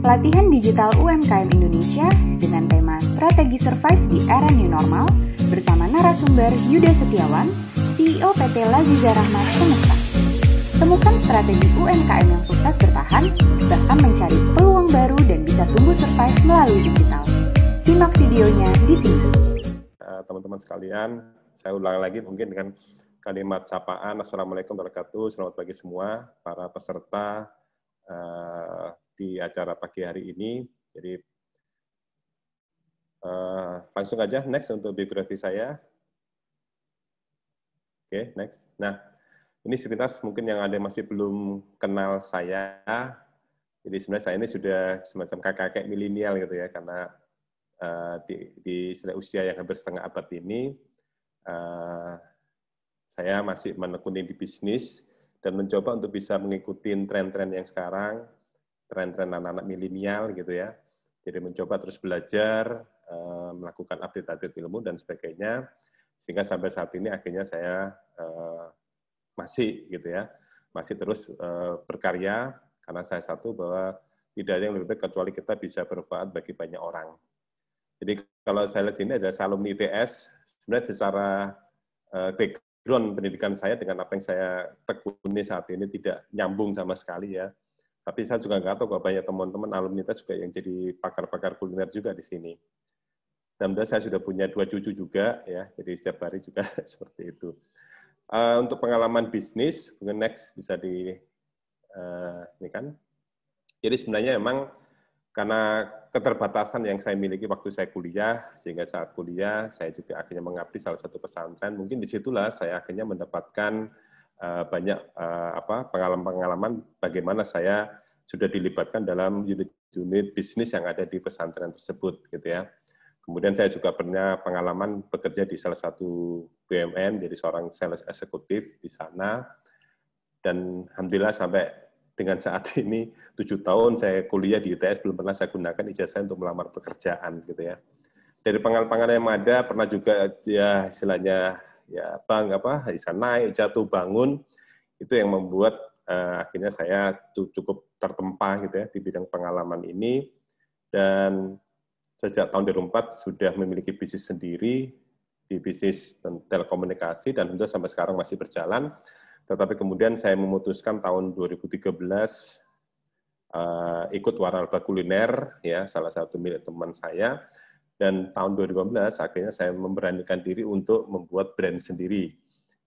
pelatihan digital UMKM Indonesia dengan tema Strategi Survive di Era New Normal bersama narasumber Yuda Setiawan, CEO PT Laziza Rahmat Semesta. Temukan strategi UMKM yang sukses bertahan, bahkan mencari peluang baru dan bisa tumbuh survive melalui digital. Simak videonya di sini. Teman-teman sekalian, saya ulang lagi mungkin dengan kalimat sapaan. Assalamualaikum warahmatullahi wabarakatuh. Selamat pagi semua para peserta di acara pagi hari ini. Jadi langsung aja next untuk biografi saya. Oke, next. Nah, ini sepintas mungkin yang ada masih belum kenal saya. Jadi sebenarnya saya ini sudah semacam kakek-kakek milenial gitu ya, karena di usia yang hampir setengah abad ini saya masih menekuni di bisnis dan mencoba untuk bisa mengikuti tren-tren yang sekarang, tren-tren anak-anak milenial gitu ya. Jadi mencoba terus belajar, melakukan update-update ilmu dan sebagainya, sehingga sampai saat ini akhirnya saya masih gitu ya, masih terus berkarya, karena saya satu bahwa tidak ada yang lebih baik kecuali kita bisa bermanfaat bagi banyak orang. Jadi kalau saya lihat ini adalah alumni ITS, sebenarnya secara background pendidikan saya dengan apa yang saya tekuni saat ini tidak nyambung sama sekali ya. Tapi saya juga nggak tahu kalau banyak teman-teman alumni kita juga yang jadi pakar-pakar kuliner juga di sini. Dan saya sudah punya 2 cucu juga ya, jadi setiap hari juga seperti itu. Untuk pengalaman bisnis, mungkin next bisa ini kan. Jadi sebenarnya memang karena keterbatasan yang saya miliki waktu saya kuliah, sehingga saat kuliah saya juga akhirnya mengabdi salah satu pesantren. Mungkin disitulah saya akhirnya mendapatkan banyak pengalaman-pengalaman bagaimana saya sudah dilibatkan dalam unit-unit bisnis yang ada di pesantren tersebut, gitu ya. Kemudian saya juga pernah pengalaman bekerja di salah satu BUMN, jadi seorang sales eksekutif di sana. Dan alhamdulillah sampai dengan saat ini 7 tahun saya kuliah di ITS belum pernah saya gunakan ijazah untuk melamar pekerjaan, gitu ya. Dari pengalaman yang ada pernah juga ya istilahnya ya bisa naik, jatuh, bangun, itu yang membuat akhirnya saya cukup tertempa gitu ya di bidang pengalaman ini. Dan sejak tahun 2004 sudah memiliki bisnis sendiri di bisnis telekomunikasi dan tentu sampai sekarang masih berjalan. Tetapi kemudian saya memutuskan tahun 2013 ikut waralaba kuliner ya, salah satu milik teman saya. Dan tahun 2015 akhirnya saya memberanikan diri untuk membuat brand sendiri.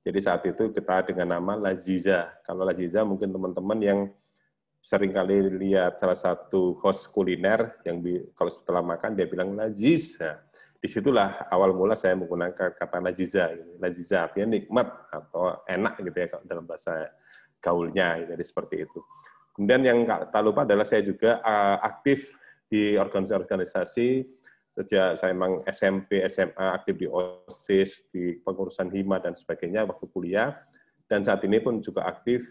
Jadi saat itu kita dengan nama Laziza. Kalau Laziza mungkin teman-teman yang sering kali lihat salah satu host kuliner yang kalau setelah makan dia bilang Laziz. Nah, disitulah awal mula saya menggunakan kata Laziza. Laziza artinya nikmat atau enak gitu ya dalam bahasa gaulnya. Jadi seperti itu. Kemudian yang tak lupa adalah saya juga aktif di organisasi-organisasi. Sejak saya memang SMP, SMA, aktif di OSIS, di pengurusan HIMA, dan sebagainya waktu kuliah. Dan saat ini pun juga aktif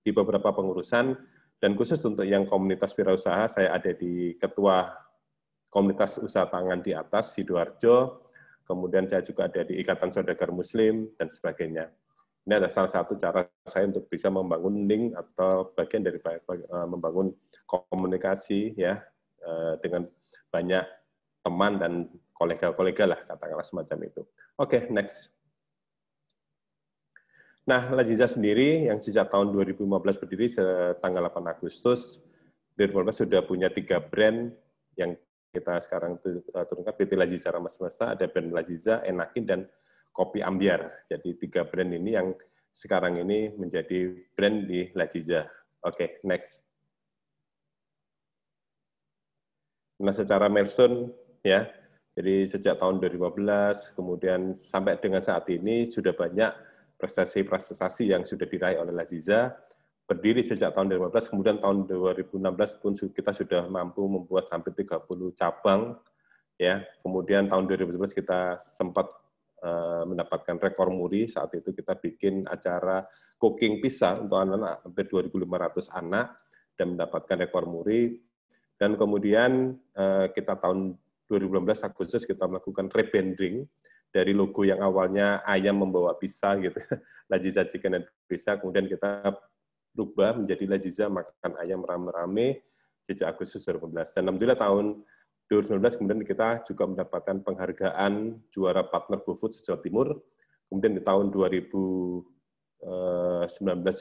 di beberapa pengurusan. Dan khusus untuk yang komunitas wirausaha, saya ada di Ketua Komunitas Usaha Tangan di Atas, Sidoarjo. Kemudian saya juga ada di Ikatan Saudagar Muslim, dan sebagainya. Ini adalah salah satu cara saya untuk bisa membangun link atau bagian dari membangun komunikasi ya dengan banyak teman dan kolega-kolega lah, katakanlah semacam itu. Oke, next. Nah, Laziza sendiri yang sejak tahun 2015 berdiri tanggal 8 Agustus 2015 sudah punya 3 brand yang kita sekarang turunkan, PT Laziza Rahmat Semesta, ada brand Laziza, Enakin, dan Kopi Ambiar. Jadi 3 brand ini yang sekarang ini menjadi brand di Laziza. Oke, next. Nah, secara milestone ya, jadi sejak tahun 2015, kemudian sampai dengan saat ini sudah banyak prestasi-prestasi yang sudah diraih oleh Laziza. Berdiri sejak tahun 2015, kemudian tahun 2016 pun kita sudah mampu membuat hampir 30 cabang. Ya, kemudian tahun 2017 kita sempat mendapatkan rekor muri. Saat itu kita bikin acara cooking pizza untuk anak-anak, hampir 2.500 anak, dan mendapatkan rekor muri. Dan kemudian kita tahun 2016 Agustus kita melakukan rebranding dari logo yang awalnya ayam membawa pizza gitu, Laziza Chicken and Pizza, kemudian kita berubah menjadi Laziza Makan Ayam Rame-Rame, sejak Agustus 2019. Dan alhamdulillah tahun 2019 kemudian kita juga mendapatkan penghargaan juara partner GoFood Jawa Timur. Kemudian di tahun 2019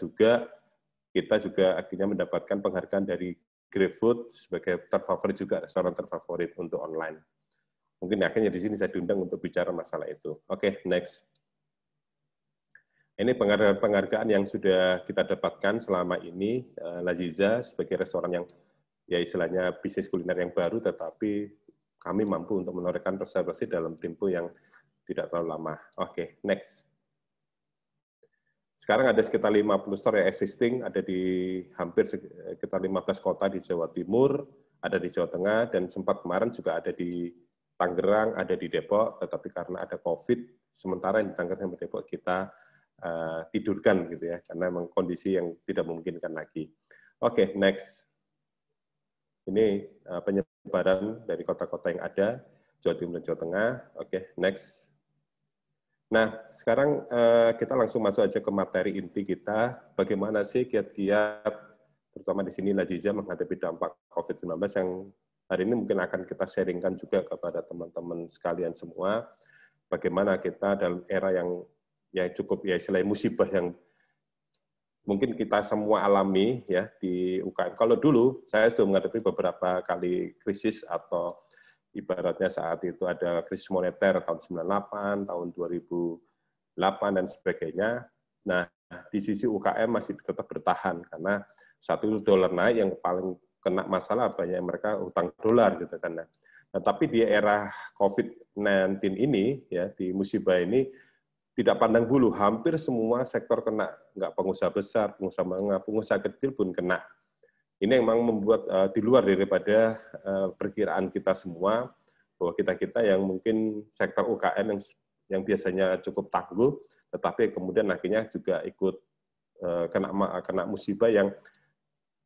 juga kita juga akhirnya mendapatkan penghargaan dari GrabFood sebagai terfavorit juga, restoran terfavorit untuk online. Mungkin akhirnya di sini saya diundang untuk bicara masalah itu. Oke, next. Ini penghargaan yang sudah kita dapatkan selama ini, Laziza sebagai restoran yang ya istilahnya bisnis kuliner yang baru, tetapi kami mampu untuk menorehkan prestasi dalam tempo yang tidak terlalu lama. Oke, next. Sekarang ada sekitar 50 store yang existing, ada di hampir sekitar 15 kota di Jawa Timur, ada di Jawa Tengah, dan sempat kemarin juga ada di Tangerang, ada di Depok, tetapi karena ada COVID, sementara yang di Tangerang dan Depok kita tidurkan gitu ya, karena memang kondisi yang tidak memungkinkan lagi. Oke, next. Ini penyebaran dari kota-kota yang ada, Jawa Timur dan Jawa Tengah. Oke, next. Nah, sekarang kita langsung masuk aja ke materi inti kita. Bagaimana sih kiat-kiat, terutama di sini Laziza menghadapi dampak COVID-19 yang hari ini mungkin akan kita sharingkan juga kepada teman-teman sekalian semua. Bagaimana kita dalam era yang cukup ya istilahnya musibah yang mungkin kita semua alami ya di UKM. Kalau dulu saya sudah menghadapi beberapa kali krisis atau ibaratnya saat itu ada krisis moneter tahun 98, tahun 2008 dan sebagainya. Nah, di sisi UKM masih tetap bertahan karena satu dolar naik yang paling kena masalah banyak mereka utang dolar gitu kan. Nah, tapi di era COVID-19 ini ya di musibah ini tidak pandang bulu, hampir semua sektor kena, nggak pengusaha besar, pengusaha menengah, pengusaha kecil pun kena. Ini memang membuat di luar daripada perkiraan kita semua, bahwa kita yang mungkin sektor UKM yang biasanya cukup tangguh, tetapi kemudian akhirnya juga ikut kena musibah yang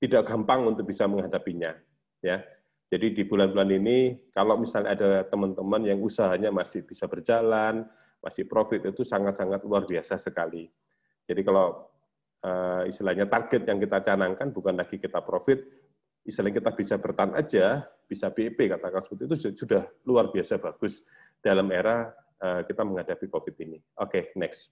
tidak gampang untuk bisa menghadapinya. Ya. Jadi di bulan-bulan ini, kalau misalnya ada teman-teman yang usahanya masih bisa berjalan, masih profit, itu sangat-sangat luar biasa sekali. Jadi kalau istilahnya target yang kita canangkan bukan lagi kita profit, istilahnya kita bisa bertahan aja, bisa BEP, katakan seperti itu sudah luar biasa bagus dalam era kita menghadapi COVID ini. Oke, next.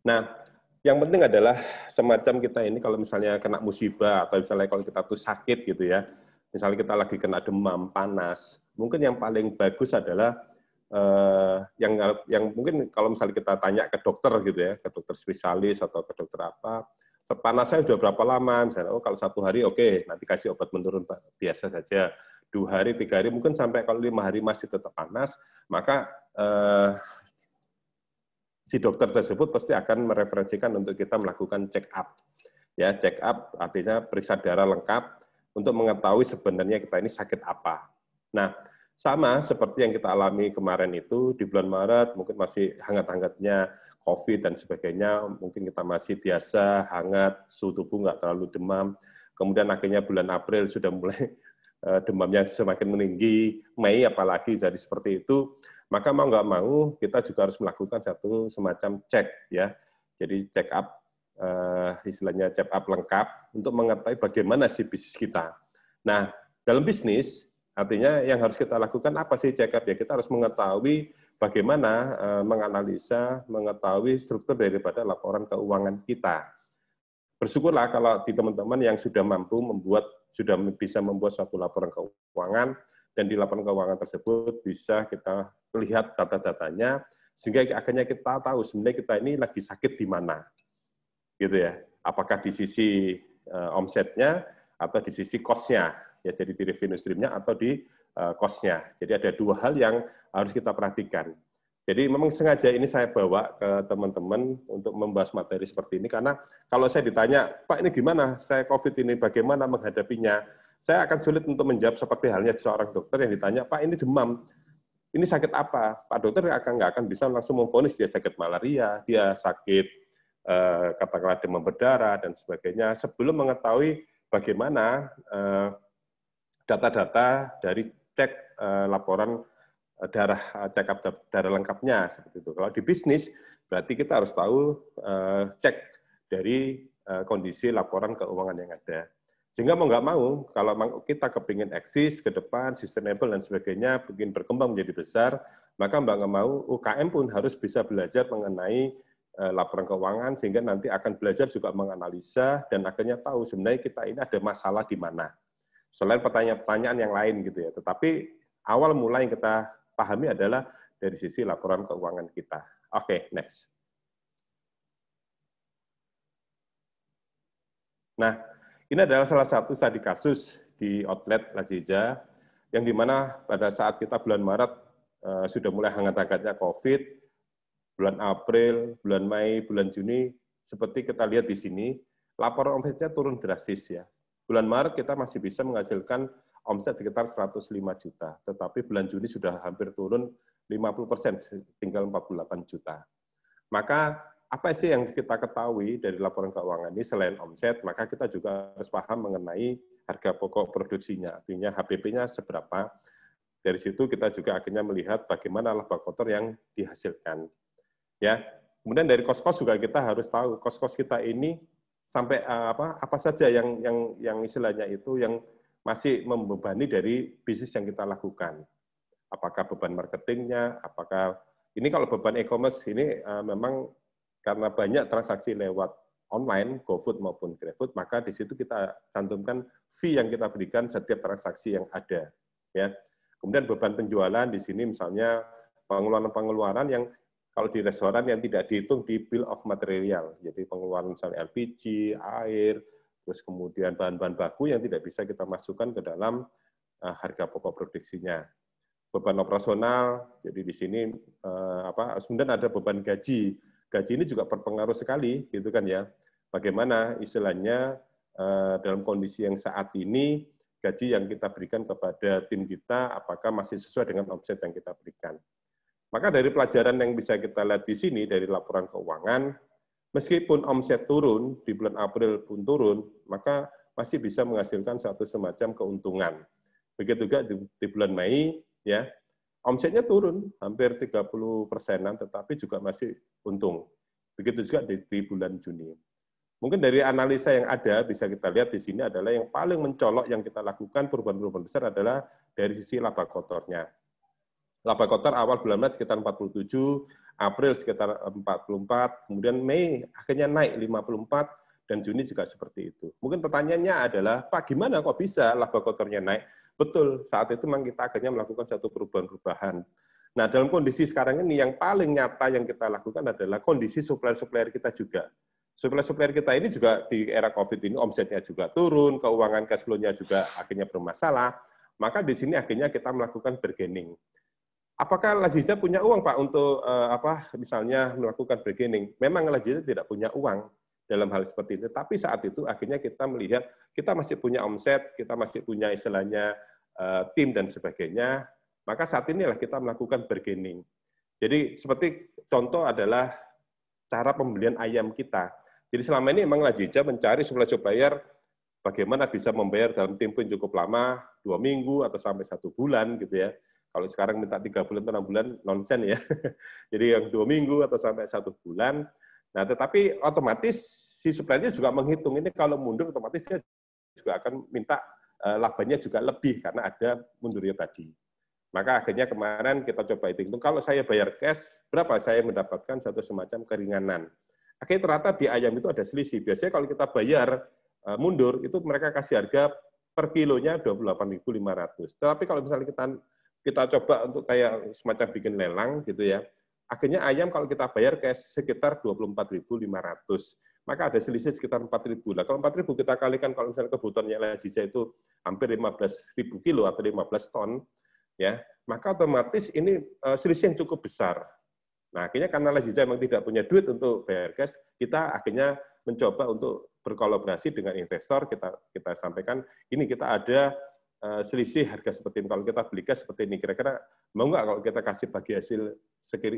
Nah, yang penting adalah semacam kita ini kalau misalnya kena musibah atau misalnya kalau kita tuh sakit gitu ya, misalnya kita lagi kena demam, panas, mungkin yang paling bagus adalah yang mungkin kalau misalnya kita tanya ke dokter gitu ya, ke dokter spesialis atau ke dokter apa, panasnya sudah berapa lama, misalnya, oh kalau 1 hari oke, nanti kasih obat menurun biasa saja, 2 hari, 3 hari, mungkin sampai kalau 5 hari masih tetap panas, maka si dokter tersebut pasti akan mereferensikan untuk kita melakukan check up. Ya, check up artinya periksa darah lengkap untuk mengetahui sebenarnya kita ini sakit apa. Nah, sama seperti yang kita alami kemarin itu, di bulan Maret mungkin masih hangat-hangatnya COVID dan sebagainya, mungkin kita masih biasa, hangat, suhu tubuh nggak terlalu demam, kemudian akhirnya bulan April sudah mulai demamnya semakin meninggi, Mei apalagi jadi seperti itu, maka mau nggak mau kita juga harus melakukan satu semacam cek, ya. Jadi check up, istilahnya check up lengkap untuk mengetahui bagaimana sih bisnis kita. Nah, dalam bisnis, artinya yang harus kita lakukan apa sih check up? Ya kita harus mengetahui bagaimana menganalisa, mengetahui struktur daripada laporan keuangan kita. Bersyukurlah kalau di teman-teman yang sudah mampu sudah bisa membuat suatu laporan keuangan, dan di laporan keuangan tersebut bisa kita lihat data-datanya, sehingga akhirnya kita tahu sebenarnya kita ini lagi sakit di mana. Gitu ya. Apakah di sisi omsetnya atau di sisi cost-nya. Ya, jadi di revenue stream-nya atau di cost-nya. Jadi ada 2 hal yang harus kita perhatikan. Jadi memang sengaja ini saya bawa ke teman-teman untuk membahas materi seperti ini, karena kalau saya ditanya, Pak ini gimana, saya COVID ini bagaimana menghadapinya, saya akan sulit untuk menjawab seperti halnya seorang dokter yang ditanya, Pak ini demam, ini sakit apa? Pak dokter nggak akan bisa langsung memvonis dia sakit malaria, dia sakit katakanlah demam berdarah, dan sebagainya, sebelum mengetahui bagaimana data-data dari cek laporan darah, check up darah lengkapnya seperti itu. Kalau di bisnis berarti kita harus tahu cek dari kondisi laporan keuangan yang ada. Sehingga mau nggak mau, kalau kita kepingin eksis ke depan, sustainable dan sebagainya, bikin berkembang menjadi besar, maka nggak mau UKM pun harus bisa belajar mengenai laporan keuangan, sehingga nanti akan belajar juga menganalisa, dan akhirnya tahu sebenarnya kita ini ada masalah di mana. Selain pertanyaan-pertanyaan yang lain gitu ya. Tetapi awal mulai yang kita pahami adalah dari sisi laporan keuangan kita. Oke, next. Nah, ini adalah salah satu studi kasus di outlet Laziza, yang dimana pada saat kita bulan Maret sudah mulai hangat-hangatnya COVID, bulan April, bulan Mei, bulan Juni, seperti kita lihat di sini, laporan omsetnya turun drastis ya. Bulan Maret kita masih bisa menghasilkan omset sekitar 105 juta, tetapi bulan Juni sudah hampir turun 50%, tinggal 48 juta. Maka apa sih yang kita ketahui dari laporan keuangan ini selain omset, maka kita juga harus paham mengenai harga pokok produksinya, artinya HPP-nya seberapa. Dari situ kita juga akhirnya melihat bagaimana laba kotor yang dihasilkan. Ya, kemudian dari kos-kos juga kita harus tahu kos-kos kita ini sampai apa saja yang istilahnya itu yang masih membebani dari bisnis yang kita lakukan. Apakah beban marketingnya, apakah ini kalau beban e-commerce ini memang karena banyak transaksi lewat online, GoFood maupun GrabFood, maka di situ kita cantumkan fee yang kita berikan setiap transaksi yang ada. Ya. Kemudian beban penjualan di sini misalnya pengeluaran-pengeluaran yang kalau di restoran yang tidak dihitung di bill of material, jadi pengeluaran misalnya LPG, air, terus kemudian bahan-bahan baku yang tidak bisa kita masukkan ke dalam harga pokok produksinya. Beban operasional, jadi di sini kemudian ada beban gaji. Gaji ini juga berpengaruh sekali, gitu kan ya. Bagaimana istilahnya dalam kondisi yang saat ini gaji yang kita berikan kepada tim kita apakah masih sesuai dengan omset yang kita berikan. Maka dari pelajaran yang bisa kita lihat di sini dari laporan keuangan, meskipun omset turun di bulan April pun turun, maka masih bisa menghasilkan suatu semacam keuntungan. Begitu juga di bulan Mei, ya, omsetnya turun hampir 30%-an, tetapi juga masih untung. Begitu juga di bulan Juni. Mungkin dari analisa yang ada, bisa kita lihat di sini adalah yang paling mencolok yang kita lakukan perubahan-perubahan besar adalah dari sisi laba kotornya. Laba kotor awal bulan Maret sekitar 47, April sekitar 44, kemudian Mei akhirnya naik 54, dan Juni juga seperti itu. Mungkin pertanyaannya adalah, Pak, gimana kok bisa laba kotornya naik? Betul, saat itu memang kita akhirnya melakukan satu perubahan-perubahan. Nah, dalam kondisi sekarang ini yang paling nyata yang kita lakukan adalah kondisi supplier-supplier kita juga. Supplier-supplier kita ini juga di era COVID ini omsetnya juga turun, keuangan cash flow-nya juga akhirnya bermasalah, maka di sini akhirnya kita melakukan bargaining. Apakah Laziza punya uang, Pak, untuk misalnya melakukan bargaining? Memang Laziza tidak punya uang dalam hal seperti itu. Tapi saat itu akhirnya kita melihat kita masih punya omset, kita masih punya istilahnya tim dan sebagainya, maka saat inilah kita melakukan bargaining. Jadi seperti contoh adalah cara pembelian ayam kita. Jadi selama ini memang Laziza mencari supplier bagaimana bisa membayar dalam tempo yang cukup lama, 2 minggu atau sampai 1 bulan gitu ya. Kalau sekarang minta 3 bulan atau 6 bulan, nonsen ya. Jadi yang 2 minggu atau sampai 1 bulan. Nah, tetapi otomatis si suppliernya juga menghitung ini kalau mundur otomatis dia juga akan minta labanya juga lebih karena ada mundurnya tadi. Maka akhirnya kemarin kita coba hitung, kalau saya bayar cash, berapa saya mendapatkan satu semacam keringanan. Akhirnya ternyata di ayam itu ada selisih. Biasanya kalau kita bayar mundur, itu mereka kasih harga per kilonya 28.500. Tetapi kalau misalnya kita coba untuk kayak semacam bikin lelang gitu ya, akhirnya ayam kalau kita bayar cash sekitar 24.500. Maka ada selisih sekitar 4.000. Nah, kalau 4.000 kita kalikan kalau misalnya kebutuhannya Laziza itu hampir 15.000 kilo atau 15 ton, ya, maka otomatis ini selisih yang cukup besar. Nah, akhirnya karena Laziza memang tidak punya duit untuk bayar cash, kita akhirnya mencoba untuk berkolaborasi dengan investor, kita sampaikan, ini kita ada selisih harga seperti ini, kalau kita beli gas seperti ini, kira-kira mau nggak kalau kita kasih bagi hasil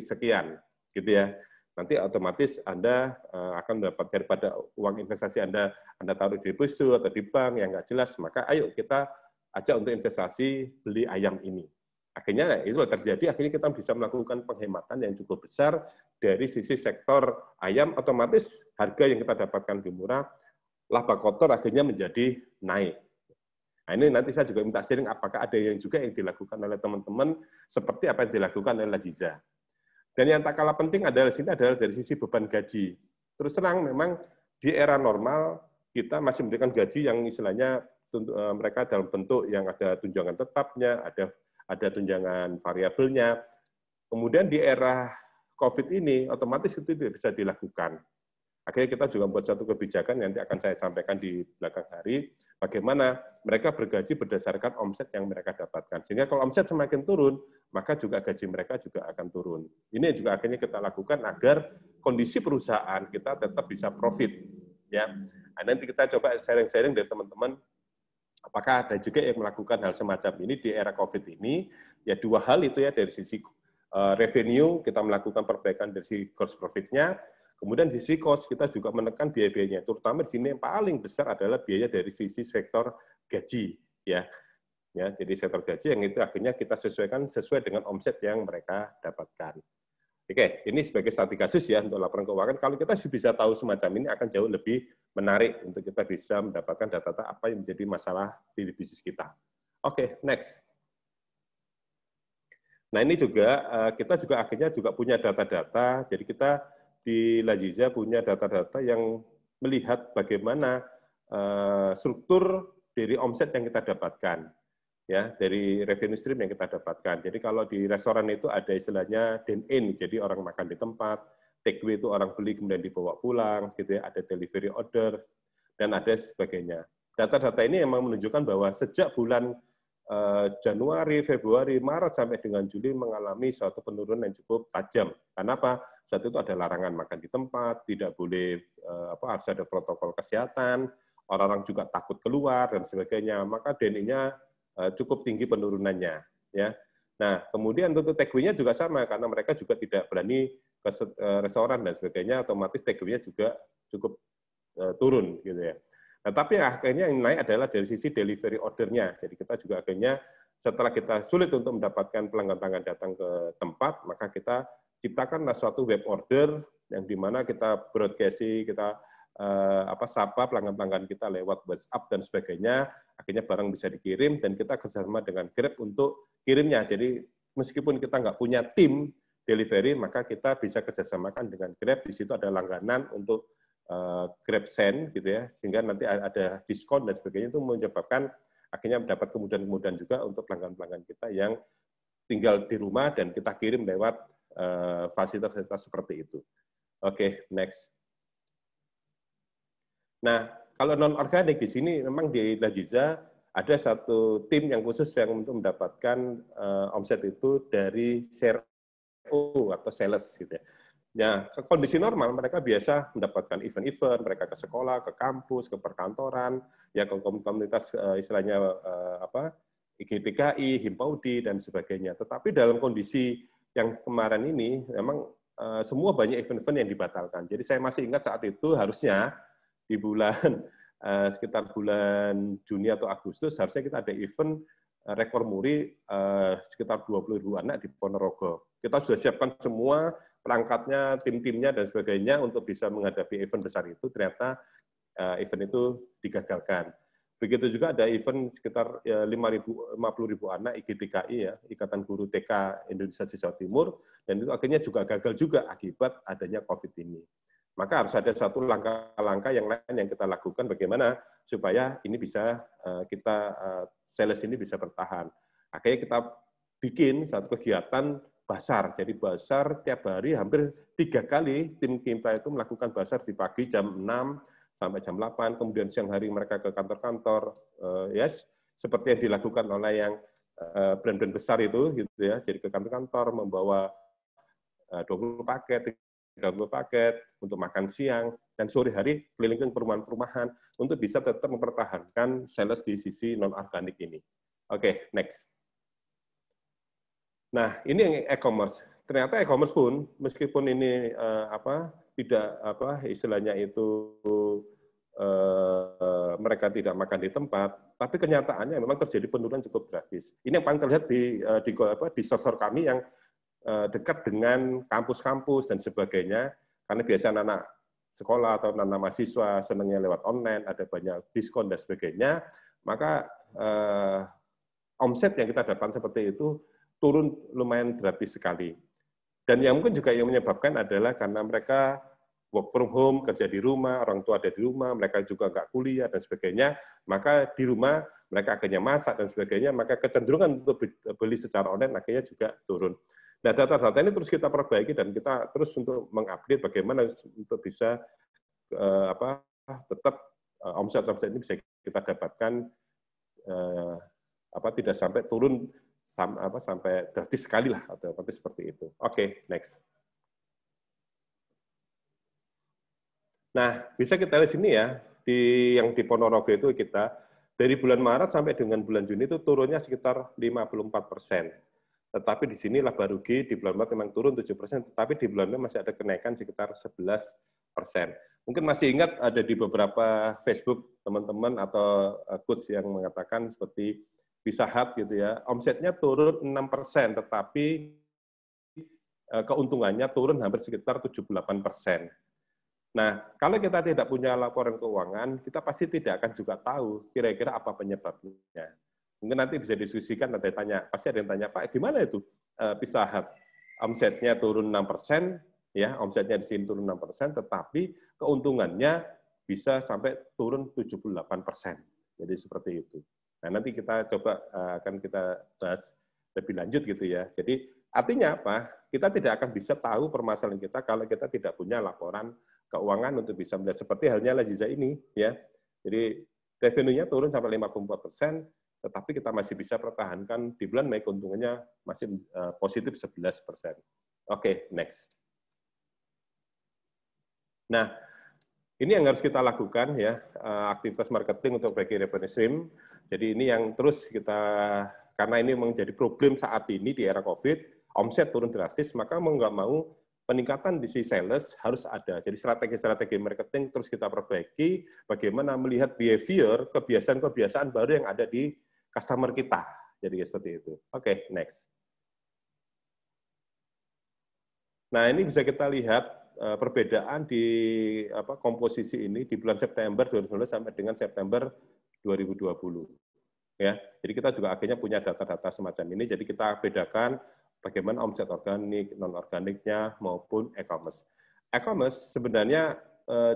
sekian, gitu ya. Nanti otomatis Anda akan mendapat daripada uang investasi Anda taruh di deposito atau di bank yang nggak jelas, maka ayo kita ajak untuk investasi beli ayam ini. Akhirnya itu terjadi, akhirnya kita bisa melakukan penghematan yang cukup besar dari sisi sektor ayam, otomatis harga yang kita dapatkan lebih murah, laba kotor akhirnya menjadi naik. Nah, ini nanti saya juga minta sharing apakah ada yang juga yang dilakukan oleh teman-teman seperti apa yang dilakukan oleh Laziza. Dan yang tak kalah penting adalah sini adalah dari sisi beban gaji. Terus terang memang di era normal kita masih memberikan gaji yang istilahnya mereka dalam bentuk yang ada tunjangan tetapnya, ada tunjangan variabelnya. Kemudian di era COVID ini otomatis itu tidak bisa dilakukan. Akhirnya kita juga membuat satu kebijakan yang nanti akan saya sampaikan di belakang hari, bagaimana mereka bergaji berdasarkan omset yang mereka dapatkan. Sehingga kalau omset semakin turun, maka juga gaji mereka juga akan turun. Ini juga akhirnya kita lakukan agar kondisi perusahaan kita tetap bisa profit. Ya, nah, nanti kita coba sharing-sharing dari teman-teman, apakah ada juga yang melakukan hal semacam ini di era COVID ini. Ya dua hal itu ya, dari sisi revenue, kita melakukan perbaikan dari sisi gross profit-nya. Kemudian di sisi cost kita juga menekan biaya-biayanya, terutama di sini yang paling besar adalah biaya dari sisi sektor gaji, ya. Ya, jadi sektor gaji yang itu akhirnya kita sesuaikan sesuai dengan omset yang mereka dapatkan. Oke, ini sebagai strategi kasus ya untuk laporan keuangan. Kalau kita bisa tahu semacam ini akan jauh lebih menarik untuk kita bisa mendapatkan data-data apa yang menjadi masalah di bisnis kita. Oke, next. Nah ini juga kita juga akhirnya juga punya data-data. Jadi kita di Laziza punya data-data yang melihat bagaimana struktur dari omset yang kita dapatkan, ya, dari revenue stream yang kita dapatkan. Jadi kalau di restoran itu ada istilahnya dine-in, jadi orang makan di tempat, take away itu orang beli kemudian dibawa pulang, gitu ya, ada delivery order, dan ada sebagainya. Data-data ini memang menunjukkan bahwa sejak bulan Januari, Februari, Maret sampai dengan Juli mengalami suatu penurunan yang cukup tajam. Karena apa? Saat itu ada larangan makan di tempat, tidak boleh harus ada protokol kesehatan, orang-orang juga takut keluar dan sebagainya. Maka DNI-nya cukup tinggi penurunannya, ya. Nah, kemudian untuk take away-nya juga sama karena mereka juga tidak berani ke restoran dan sebagainya, otomatis take away-nya juga cukup turun gitu ya. Nah, tapi akhirnya yang naik adalah dari sisi delivery order-nya. Jadi kita juga akhirnya setelah kita sulit untuk mendapatkan pelanggan-pelanggan datang ke tempat, maka kita ciptakanlah suatu web order yang dimana kita broadcast-i, kita sapa pelanggan-pelanggan kita lewat WhatsApp dan sebagainya, akhirnya barang bisa dikirim dan kita kerjasama dengan Grab untuk kirimnya. Jadi meskipun kita nggak punya tim delivery, maka kita bisa kerjasamakan dengan Grab. Di situ ada langganan untuk Grab Send gitu ya, sehingga nanti ada diskon dan sebagainya, itu menyebabkan akhirnya mendapat kemudahan-kemudahan juga untuk pelanggan-pelanggan kita yang tinggal di rumah dan kita kirim lewat fasilitas-fasilitas seperti itu. Oke, next. Nah, kalau non-organik di sini memang di Laziza ada satu tim yang khusus yang untuk mendapatkan omset itu dari CRO atau sales gitu ya. Ya, kondisi normal mereka biasa mendapatkan event-event, mereka ke sekolah, ke kampus, ke perkantoran, ya ke komunitas istilahnya IGPKI, Himpaudi dan sebagainya. Tetapi dalam kondisi yang kemarin ini memang semua banyak event-event yang dibatalkan. Jadi saya masih ingat saat itu harusnya di bulan sekitar bulan Juni atau Agustus harusnya kita ada event rekor muri sekitar 20.000 anak di Ponorogo. Kita sudah siapkan semua perangkatnya, tim-timnya, dan sebagainya untuk bisa menghadapi event besar itu, ternyata event itu digagalkan. Begitu juga ada event sekitar 50.000 anak IGTKI, ya, Ikatan Guru TK Indonesia di Jawa Timur, dan itu akhirnya juga gagal juga akibat adanya COVID ini. Maka harus ada satu langkah-langkah yang lain yang kita lakukan bagaimana supaya ini bisa sales ini bisa bertahan. Akhirnya kita bikin satu kegiatan basar. Jadi basar tiap hari hampir 3 kali tim kita itu melakukan basar di pagi jam 6 sampai jam 8, kemudian siang hari mereka ke kantor-kantor, seperti yang dilakukan oleh yang brand-brand besar itu, gitu ya. Jadi ke kantor-kantor membawa 20 paket, 30 paket untuk makan siang, dan sore hari keliling perumahan-perumahan untuk bisa tetap mempertahankan sales di sisi non-organik ini. Oke, next. Nah, ini yang e-commerce. Ternyata e-commerce pun, meskipun ini istilahnya itu mereka tidak makan di tempat, tapi kenyataannya memang terjadi penurunan cukup drastis. Ini yang paling terlihat di sosor kami yang dekat dengan kampus-kampus dan sebagainya, karena biasa anak-anak sekolah atau anak mahasiswa senangnya lewat online, ada banyak diskon dan sebagainya, maka omset yang kita dapatkan seperti itu turun lumayan gratis sekali. Dan yang mungkin juga yang menyebabkan adalah karena mereka work from home, kerja di rumah, orang tua ada di rumah, mereka juga nggak kuliah dan sebagainya, maka di rumah mereka akhirnya masak dan sebagainya, maka kecenderungan untuk beli secara online akhirnya juga turun. Nah, data-data ini terus kita perbaiki dan kita terus untuk mengupdate bagaimana untuk bisa tetap omset-omset ini bisa kita dapatkan tidak sampai turun sampai gratis sekali lah atau seperti itu. Oke, next. Nah, bisa kita lihat sini ya, yang di Ponorogo itu kita dari bulan Maret sampai dengan bulan Juni itu turunnya sekitar 54%. Tetapi di sini laba rugi di bulan Maret memang turun 7%, tetapi di bulan Mei masih ada kenaikan sekitar 11%. Mungkin masih ingat ada di beberapa Facebook teman-teman atau coach yang mengatakan seperti Pizza Hut gitu ya, omsetnya turun 6%, tetapi keuntungannya turun hampir sekitar 78%. Nah, kalau kita tidak punya laporan keuangan, kita pasti tidak akan juga tahu kira-kira apa penyebabnya. Mungkin nanti bisa diskusikan, pasti ada yang tanya, Pak, gimana itu Pizza Hut? Omsetnya turun 6%, ya, omsetnya di sini turun 6%, tetapi keuntungannya bisa sampai turun 78%. Jadi seperti itu. Nah, nanti kita coba akan kita bahas lebih lanjut gitu ya. Jadi artinya apa? Kita tidak akan bisa tahu permasalahan kita kalau kita tidak punya laporan keuangan untuk bisa melihat, seperti halnya Laziza ini, ya. Jadi revenue-nya turun sampai 54%, tetapi kita masih bisa pertahankan di bulan Mei keuntungannya masih positif 11%. Oke, next. Nah, ini yang harus kita lakukan ya, aktivitas marketing untuk break revenue stream. Jadi ini yang terus kita, karena ini menjadi problem saat ini di era COVID, omset turun drastis, maka mau nggak mau peningkatan di si sales harus ada. Jadi strategi-strategi marketing terus kita perbaiki, bagaimana melihat behavior, kebiasaan-kebiasaan baru yang ada di customer kita. Jadi seperti itu. Oke, next. Nah, ini bisa kita lihat perbedaan di komposisi ini di bulan September 2019 sampai dengan September 2020. Ya, jadi kita juga akhirnya punya data-data semacam ini. Jadi kita bedakan bagaimana omset organik, non-organiknya maupun e-commerce. E-commerce sebenarnya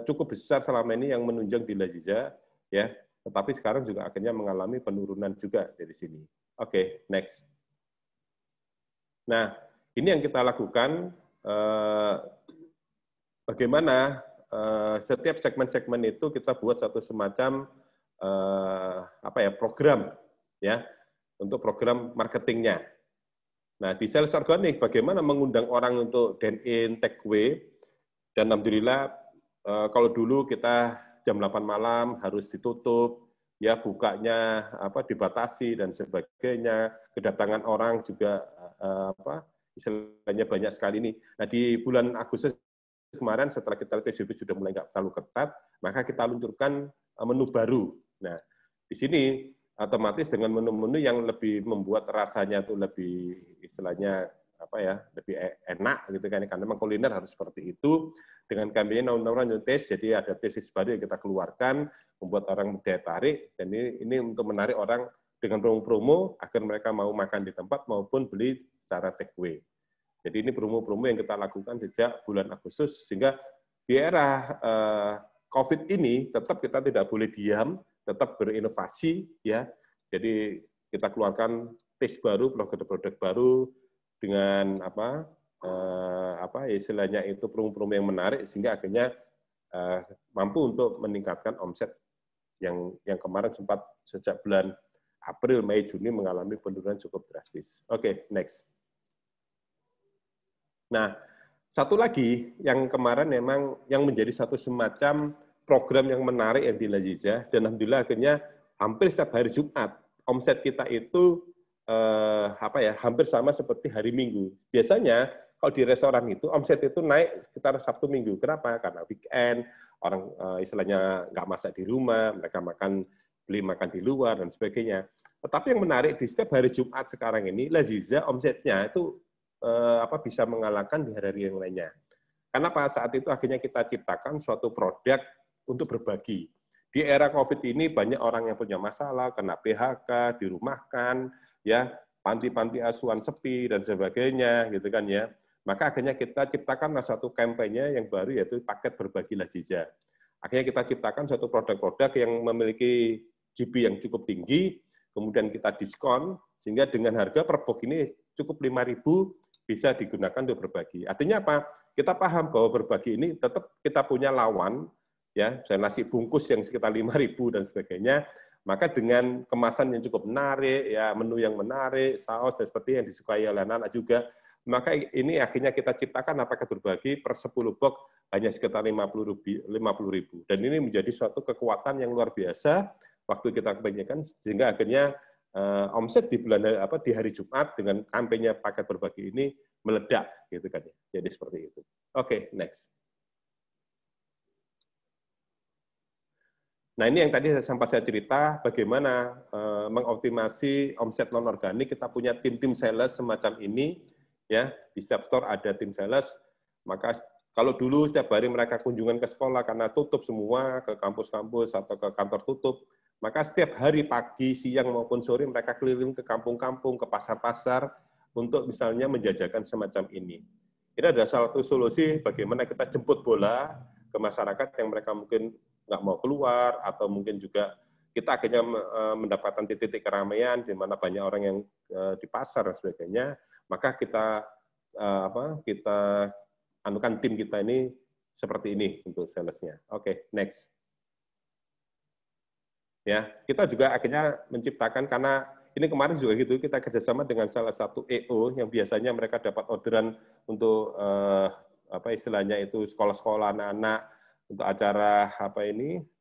cukup besar selama ini yang menunjang di Laziza, ya. Tetapi sekarang juga akhirnya mengalami penurunan juga dari sini. Oke, next. Nah, ini yang kita lakukan. Bagaimana setiap segmen-segmen itu kita buat satu semacam program ya untuk program marketingnya. Nah, di sales organik bagaimana mengundang orang untuk dine in, take away, dan alhamdulillah kalau dulu kita jam 8 malam harus ditutup, ya bukanya dibatasi dan sebagainya, kedatangan orang juga istilahnya banyak sekali ini. Nah, di bulan Agustus kemarin setelah kita lihat PSBB sudah mulai nggak terlalu ketat, maka kita luncurkan menu baru. Nah, di sini otomatis dengan menu-menu yang lebih membuat rasanya itu lebih istilahnya lebih enak gitu kan, karena memang kuliner harus seperti itu. Dengan kampanye no taste, jadi ada tesis baru yang kita keluarkan, membuat orang daya tarik, dan ini untuk menarik orang dengan promo-promo agar mereka mau makan di tempat maupun beli secara take away. Jadi ini promo-promo yang kita lakukan sejak bulan Agustus, sehingga di era COVID ini tetap kita tidak boleh diam, tetap berinovasi, ya. Jadi kita keluarkan taste baru, produk-produk baru dengan istilahnya itu promo-promo yang menarik, sehingga akhirnya mampu untuk meningkatkan omset yang kemarin sempat sejak bulan April, Mei, Juni mengalami penurunan cukup drastis. Oke, next. Nah, satu lagi yang kemarin memang yang menjadi satu semacam program yang menarik yang di Laziza, dan alhamdulillah akhirnya hampir setiap hari Jumat omset kita itu hampir sama seperti hari Minggu. Biasanya kalau di restoran itu omset itu naik sekitar Sabtu Minggu. Kenapa? Karena weekend, orang istilahnya nggak masak di rumah, mereka beli makan di luar dan sebagainya. Tetapi yang menarik di setiap hari Jumat sekarang ini Laziza omsetnya itu bisa mengalahkan di hari-hari yang lainnya. Karena pada saat itu akhirnya kita ciptakan suatu produk untuk berbagi. Di era COVID ini banyak orang yang punya masalah, kena PHK, dirumahkan, ya, panti-panti asuhan sepi dan sebagainya, gitu kan ya. Maka akhirnya kita ciptakan suatu kampanye yang baru, yaitu paket berbagi Lazizah. Akhirnya kita ciptakan suatu produk-produk yang memiliki GB yang cukup tinggi, kemudian kita diskon, sehingga dengan harga per box ini cukup 5.000 bisa digunakan untuk berbagi. Artinya apa? Kita paham bahwa berbagi ini tetap kita punya lawan, ya, misalnya nasi bungkus yang sekitar 5.000 dan sebagainya, maka dengan kemasan yang cukup menarik, ya, menu yang menarik, saus dan seperti yang disukai oleh anak-anak juga, maka ini akhirnya kita ciptakan paket berbagi per 10 box hanya sekitar 50.000, dan ini menjadi suatu kekuatan yang luar biasa waktu kita kebanyakan, sehingga akhirnya omset di di hari Jumat dengan kampanye paket berbagi ini meledak, gitu kan ya. Jadi seperti itu. Oke, next. Nah, ini yang tadi sempat saya cerita bagaimana mengoptimasi omset non organik. Kita punya tim-tim sales semacam ini, ya. Di setiap store ada tim sales. Maka kalau dulu setiap hari mereka kunjungan ke sekolah karena tutup semua, ke kampus-kampus atau ke kantor tutup, maka setiap hari pagi, siang maupun sore mereka keliling ke kampung-kampung, ke pasar-pasar untuk misalnya menjajakan semacam ini. Ini adalah salah satu solusi bagaimana kita jemput bola ke masyarakat yang mereka mungkin nggak mau keluar, atau mungkin juga kita akhirnya mendapatkan titik-titik keramaian di mana banyak orang yang di pasar dan sebagainya, maka kita anukan tim kita ini seperti ini untuk salesnya. Oke, next. Ya, kita juga akhirnya menciptakan, karena ini kemarin juga gitu, kita kerjasama dengan salah satu EO yang biasanya mereka dapat orderan untuk istilahnya itu sekolah-sekolah anak-anak untuk acara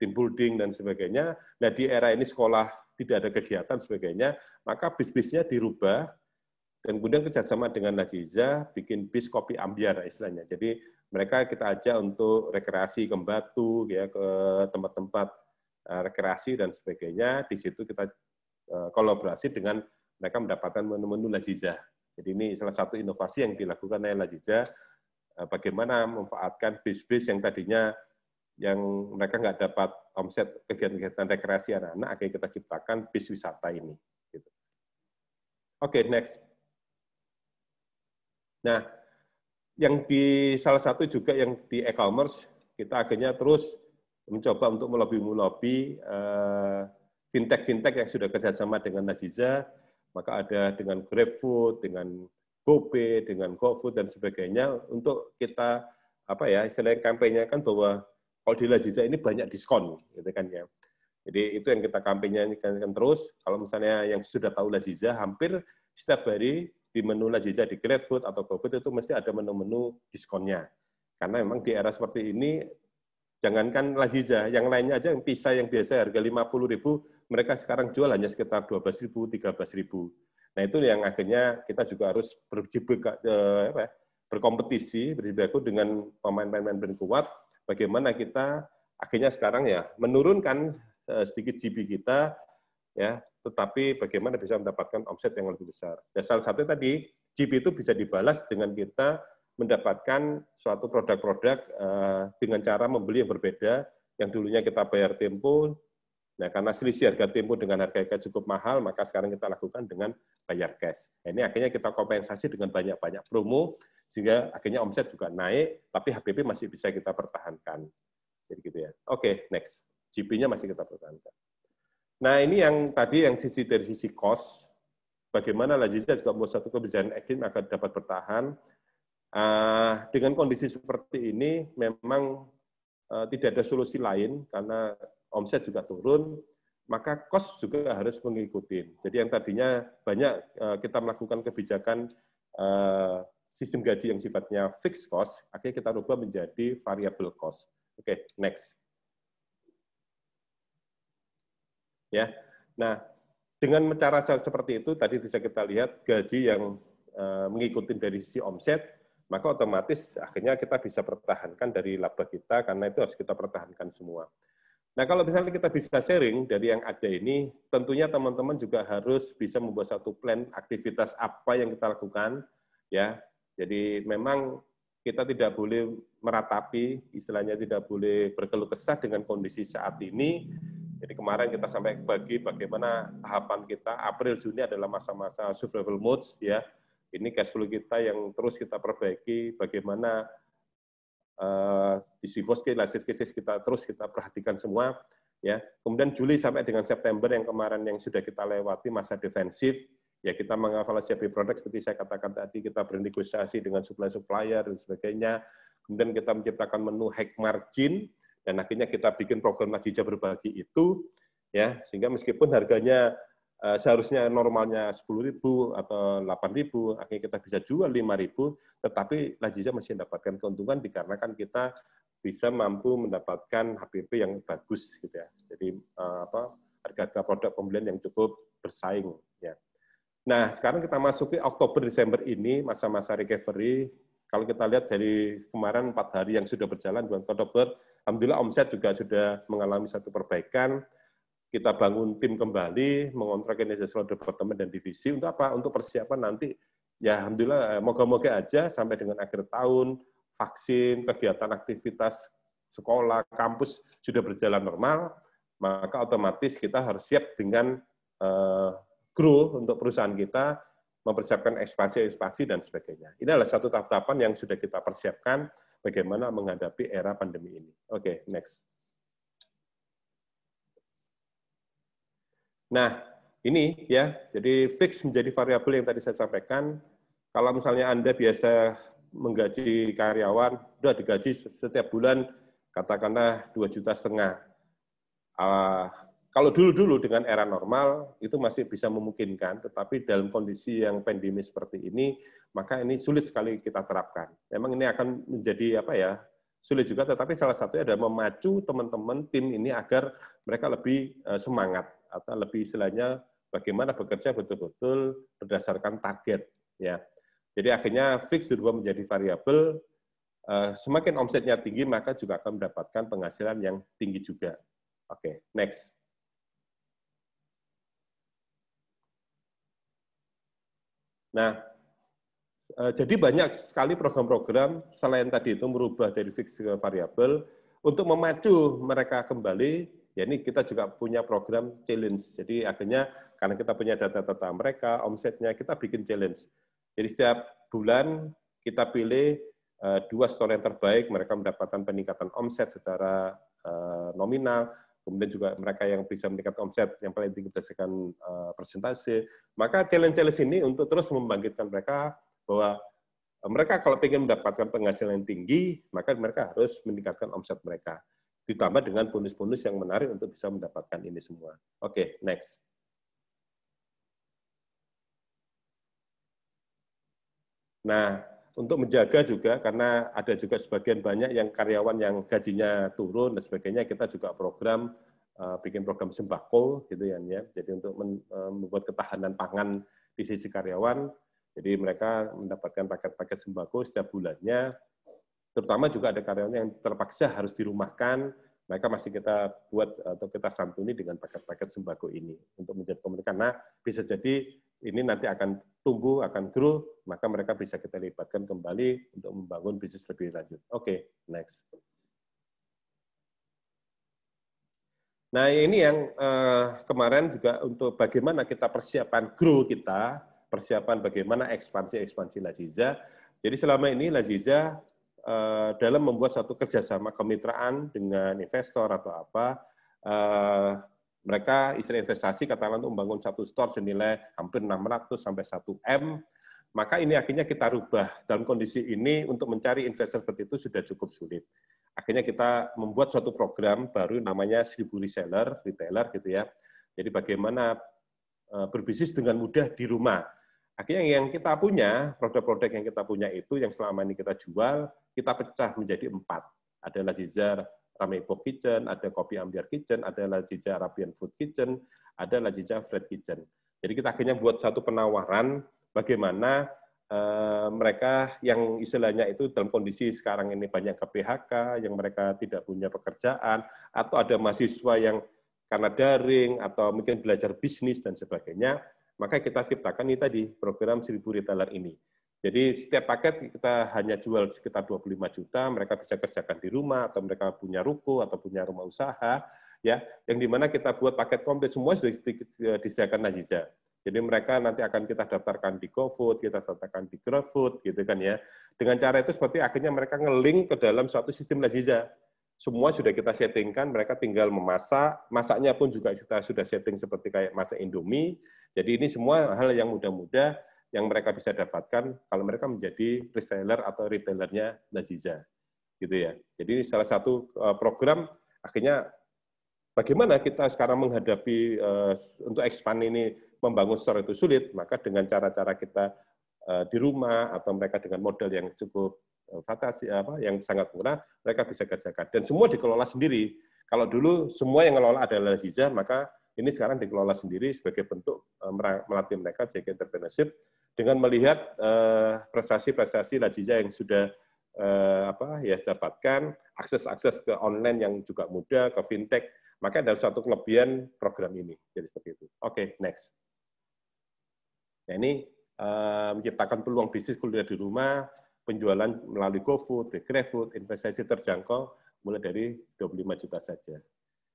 team building dan sebagainya. Nah, di era ini sekolah tidak ada kegiatan sebagainya, maka bis-bisnya dirubah dan kemudian kerjasama dengan Lazizah bikin bis kopi ambiar istilahnya. Jadi mereka kita ajak untuk rekreasi ke Batu, ya, ke tempat-tempat rekreasi dan sebagainya. Di situ kita kolaborasi dengan mereka mendapatkan menu-menu Lazizah. Jadi ini salah satu inovasi yang dilakukan oleh Lazizah, bagaimana memanfaatkan bis-bis yang tadinya yang mereka nggak dapat omset kegiatan-kegiatan rekreasi anak-anak, akhirnya kita ciptakan bis wisata ini. Gitu. Oke, next. Nah, yang di salah satu juga yang di e-commerce, kita akhirnya terus mencoba untuk melobi fintech-fintech yang sudah kerjasama dengan Lazizah, maka ada dengan GrabFood, dengan GoPay, dengan GoFood dan sebagainya, untuk kita istilahnya kampanyekan bahwa kalau di Lazizah ini banyak diskon, gitu kan ya. Jadi itu yang kita kampanyekan terus. Kalau misalnya yang sudah tahu Lazizah, hampir setiap hari di menu Lazizah di GrabFood atau GoFood itu mesti ada menu-menu diskonnya. Karena memang di era seperti ini, jangankan Lazizah, yang lainnya aja, yang pisah yang biasa harga 50.000, mereka sekarang jual hanya sekitar 12.000, 13.000. Nah, itu yang akhirnya kita juga harus berkompetisi, berjibaku dengan pemain-pemain brand kuat, bagaimana kita akhirnya sekarang ya menurunkan sedikit GB kita, ya, tetapi bagaimana bisa mendapatkan omset yang lebih besar. Ya, salah satu tadi, GB itu bisa dibalas dengan kita mendapatkan suatu produk-produk dengan cara membeli yang berbeda, yang dulunya kita bayar tempo, nah karena selisih harga tempo dengan harga cukup mahal, maka sekarang kita lakukan dengan bayar cash. Nah, ini akhirnya kita kompensasi dengan banyak-banyak promo, sehingga akhirnya omset juga naik, tapi HPP masih bisa kita pertahankan. Jadi gitu ya. Oke, next. GB-nya masih kita pertahankan. Nah, ini yang tadi yang dari sisi cost, bagaimana Lazizah juga membuat satu kebijakan action agar dapat bertahan. Dengan kondisi seperti ini, memang tidak ada solusi lain, karena omset juga turun, maka cost juga harus mengikuti. Jadi yang tadinya banyak kita melakukan kebijakan sistem gaji yang sifatnya fixed cost, akhirnya kita rubah menjadi variable cost. Oke, next. Ya, nah dengan cara seperti itu tadi bisa kita lihat gaji yang mengikuti dari sisi omset, maka otomatis akhirnya kita bisa pertahankan dari laba kita, karena itu harus kita pertahankan semua. Nah, kalau misalnya kita bisa sharing dari yang ada ini, tentunya teman-teman juga harus bisa membuat satu plan aktivitas apa yang kita lakukan, ya. Jadi memang kita tidak boleh meratapi, istilahnya tidak boleh berkeluh kesah dengan kondisi saat ini. Jadi kemarin kita sampai bagi bagaimana tahapan kita, April Juni adalah masa-masa survival modes ya. Ini cash flow kita yang terus kita perbaiki, bagaimana di worst case kita terus kita perhatikan semua ya. Kemudian Juli sampai dengan September yang kemarin yang sudah kita lewati masa defensif, ya kita mengevaluasi produk seperti saya katakan tadi, kita bernegosiasi dengan supplier dan sebagainya. Kemudian kita menciptakan menu high margin dan akhirnya kita bikin program Lazija berbagi itu ya, sehingga meskipun harganya seharusnya normalnya 10.000 atau 8.000, akhirnya kita bisa jual 5.000, tetapi Lazija masih mendapatkan keuntungan dikarenakan kita bisa mampu mendapatkan HPP yang bagus gitu ya. Jadi harga produk pembelian yang cukup bersaing ya. Nah, sekarang kita masuki Oktober Desember ini masa-masa recovery. Kalau kita lihat dari kemarin 4 hari yang sudah berjalan bulan Oktober, alhamdulillah omset juga sudah mengalami satu perbaikan. Kita bangun tim kembali, mengontrak organizational department dan divisi untuk apa? Untuk persiapan nanti ya alhamdulillah moga-moga aja sampai dengan akhir tahun vaksin, kegiatan aktivitas sekolah, kampus sudah berjalan normal, maka otomatis kita harus siap dengan grow untuk perusahaan kita, mempersiapkan ekspansi dan sebagainya. Ini adalah satu tahap-tahapan yang sudah kita persiapkan bagaimana menghadapi era pandemi ini. Oke, next. Nah, ini ya, jadi fix menjadi variabel yang tadi saya sampaikan. Kalau misalnya Anda biasa menggaji karyawan, udah digaji setiap bulan, katakanlah 2,5 juta. Kalau dulu-dulu dengan era normal, itu masih bisa memungkinkan, tetapi dalam kondisi yang pandemi seperti ini, maka ini sulit sekali kita terapkan. Memang ini akan menjadi sulit juga, tetapi salah satunya adalah memacu teman-teman tim ini agar mereka lebih semangat, atau lebih istilahnya bagaimana bekerja betul-betul berdasarkan target. Ya. Jadi akhirnya fix dirubah menjadi variabel, semakin omsetnya tinggi, maka juga akan mendapatkan penghasilan yang tinggi juga. Oke, next. Nah, jadi banyak sekali program-program selain tadi itu merubah dari fix ke variabel untuk memacu mereka kembali. Ya ini kita juga punya program challenge. Jadi akhirnya karena kita punya data-data mereka, omsetnya kita bikin challenge. Jadi setiap bulan kita pilih 2 store yang terbaik, mereka mendapatkan peningkatan omset secara nominal. Kemudian juga mereka yang bisa meningkatkan omset yang paling tinggi berdasarkan persentase. Maka challenge-challenge ini untuk terus membangkitkan mereka bahwa mereka kalau ingin mendapatkan penghasilan yang tinggi, maka mereka harus meningkatkan omset mereka. Ditambah dengan bonus-bonus yang menarik untuk bisa mendapatkan ini semua. Oke, next. Nah, untuk menjaga juga, karena ada juga sebagian banyak yang karyawan yang gajinya turun dan sebagainya, kita juga program bikin program sembako gitu ya. Jadi untuk membuat ketahanan pangan di sisi karyawan, jadi mereka mendapatkan paket-paket sembako setiap bulannya. Terutama juga ada karyawan yang terpaksa harus dirumahkan, mereka masih kita buat atau kita santuni dengan paket-paket sembako ini untuk menjadi komunitas. Karena bisa jadi ini nanti akan tumbuh, akan grow, maka mereka bisa kita libatkan kembali untuk membangun bisnis lebih lanjut. Oke, next. Nah ini yang kemarin juga untuk bagaimana kita persiapan grow kita, persiapan bagaimana ekspansi Lazija. Jadi selama ini Lazija dalam membuat satu kerjasama kemitraan dengan investor atau apa, mereka istilah investasi katakanlah untuk membangun satu store senilai hampir 600 sampai 1 M, maka ini akhirnya kita rubah. Dalam kondisi ini untuk mencari investor seperti itu sudah cukup sulit. Akhirnya kita membuat suatu program baru namanya 1000 retailer gitu ya. Jadi bagaimana berbisnis dengan mudah di rumah. Akhirnya yang kita punya, produk-produk yang kita punya itu, yang selama ini kita jual, kita pecah menjadi 4. Ada Lazija Ramebo Kitchen, ada Kopi Ambiar Kitchen, ada Lazija Arabian Food Kitchen, ada Lazija Fried Kitchen. Jadi kita akhirnya buat satu penawaran bagaimana mereka yang istilahnya itu dalam kondisi sekarang ini banyak ke PHK, yang mereka tidak punya pekerjaan, atau ada mahasiswa yang karena daring, atau mungkin belajar bisnis dan sebagainya, maka kita ciptakan ini tadi, program 1000 retailer ini. Jadi setiap paket kita hanya jual sekitar 25 juta, mereka bisa kerjakan di rumah, atau mereka punya ruko, atau punya rumah usaha, ya, yang dimana kita buat paket komplit, semua sudah disediakan Laziza. Jadi mereka nanti akan kita daftarkan di GoFood, kita daftarkan di GrabFood, gitu kan ya. Dengan cara itu seperti akhirnya mereka nge-link ke dalam suatu sistem Laziza. Semua sudah kita settingkan, mereka tinggal memasak, masaknya pun juga kita sudah setting seperti kayak masak Indomie. Jadi ini semua hal yang mudah-mudah yang mereka bisa dapatkan kalau mereka menjadi reseller atau retailernya Laziza, gitu ya. Jadi ini salah satu program akhirnya bagaimana kita sekarang menghadapi untuk expand ini membangun store itu sulit, maka dengan cara-cara kita di rumah atau mereka dengan modal yang cukup fantasi yang sangat murah, mereka bisa kerjakan dan semua dikelola sendiri. Kalau dulu semua yang ngelola adalah Laziza, maka ini sekarang dikelola sendiri sebagai bentuk melatih mereka jadi entrepreneurship dengan melihat prestasi-prestasi Laziza yang sudah dapatkan, akses ke online yang juga mudah, ke fintech, maka ada satu kelebihan program ini. Jadi seperti itu. Oke, next. Nah, ini menciptakan peluang bisnis kuliah di rumah, penjualan melalui GoFood, GrabFood, investasi terjangkau mulai dari 25 juta saja.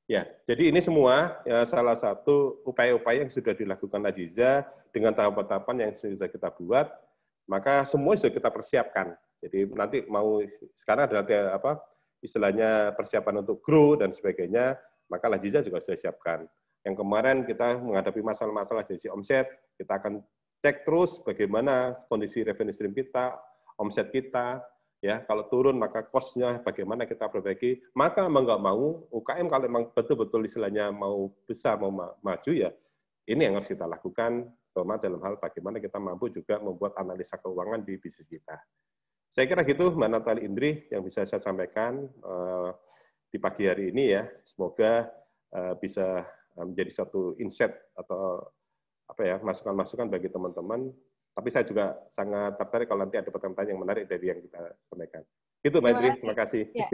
Ya, jadi ini semua ya, salah satu upaya-upaya yang sudah dilakukan Laziza dengan tahapan-tahapan yang sudah kita buat, maka semua sudah kita persiapkan. Jadi nanti mau sekarang ada istilahnya persiapan untuk grow dan sebagainya, maka Laziza juga sudah siapkan. Yang kemarin kita menghadapi masalah-masalah dari omset, kita akan cek terus bagaimana kondisi revenue stream kita, omset kita. Ya, kalau turun maka cost-nya bagaimana kita perbaiki. Maka mau nggak mau UKM kalau memang betul-betul istilahnya mau besar, mau maju ya, ini yang harus kita lakukan, terutama dalam hal bagaimana kita mampu juga membuat analisa keuangan di bisnis kita. Saya kira gitu, Mbak Natali Indri yang bisa saya sampaikan di pagi hari ini ya. Semoga bisa menjadi satu insight atau masukan-masukan bagi teman-teman. Tapi saya juga sangat tertarik kalau nanti ada pertanyaan yang menarik dari yang kita sampaikan. Itu, Mbak Indri. Terima kasih. Ya,